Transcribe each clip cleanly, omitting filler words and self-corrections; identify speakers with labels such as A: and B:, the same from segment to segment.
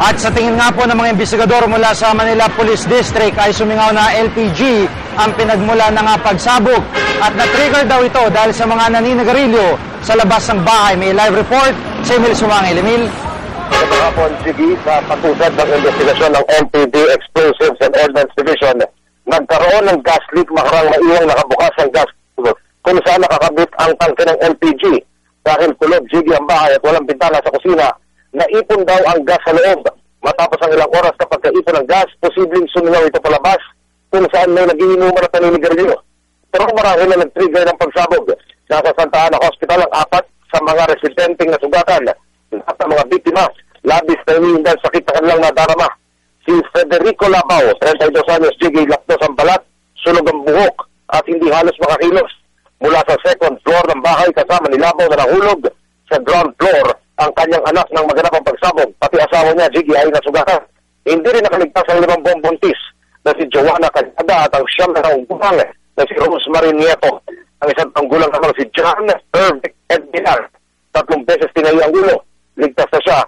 A: At sa tingin nga po ng mga investigador mula sa Manila Police District ay sumingaw na LPG ang pinagmula ng pagsabog. At na-trigger daw ito dahil sa mga naninagarilyo sa labas ng bahay. May live report sa Emil Sumangil. Emil?
B: Ito hapon, sige, sa pag-usad ng investigasyon ng MPD Explosives and Ordnance Division, nagkaroon ng gas leak makarang maiwang nakabukas ang gas kung saan nakakabit ang tangke ng LPG. Dahil kulob, Jiggy, ang bahay at walang bintana sa kusina, naipon daw ang gas sa loob. Matapos ang ilang oras kapag kaipon ng gas, posibleng sumingaw ito palabas kung saan may nagiinuman at naninigarilyo. Pero marahil na nag-trigger ng pagsabog. Nasa Santa Ana Hospital ang 4 sa mga residenteng nasugatan. At ang mga biktima, labis na iniindan sakit na kanilang nadarama. Si Federico Labao, 32 anyos, Jiggy, lakdos ang balat, sunog ang buhok at hindi halos makakilos. Mula sa second floor ng bahay kasama ni Labao na nahulog sa ground floor ang kanyang anak ng maganapang pagsabog. Pati asawa niya, Jiggy, ay nasugatan. Hindi rin nakaligtas ang 5 buong buntis na si Joanna Cañada at ang 9 na unggulang na si Rosemary Nieto. Ang 1 tanggulang naman si John Irvic Edminar. 3 beses tinayo ang ulo. Ligtas na siya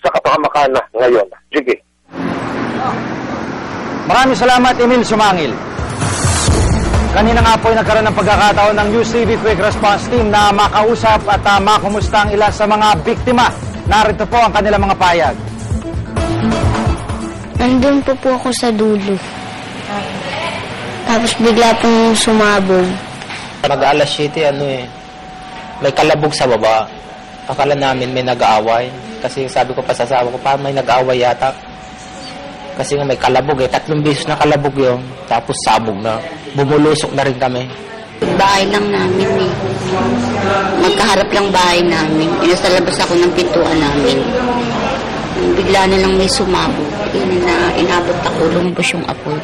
B: sa kapahamakan ngayon. Jiggy.
A: Maraming salamat, Emil Sumangil. Kanina nga po ay nagkaroon ng pagkakataon ng UCV Quick Response Team na makausap at makumusta ang ilan sa mga biktima. Narito po ang kanilang mga payag.
C: Nandun po ako sa dulo. Tapos bigla pong sumabog.
D: Mag-alas 7, may kalabog sa baba. Akala namin may nag-aaway. Kasi sabi ko pa sa asawa ko, parang may nag-aaway yata. Kasi nga may kalabog 3 beses na kalabog yun. Tapos sabog na. Bumulusok na rin kami.
C: Bahay lang namin eh. Magkaharap lang bahay namin. Nasa labas ako ng pintuan namin. Bigla na lang may sumabog. Inabot ako, lumabas yung apoy.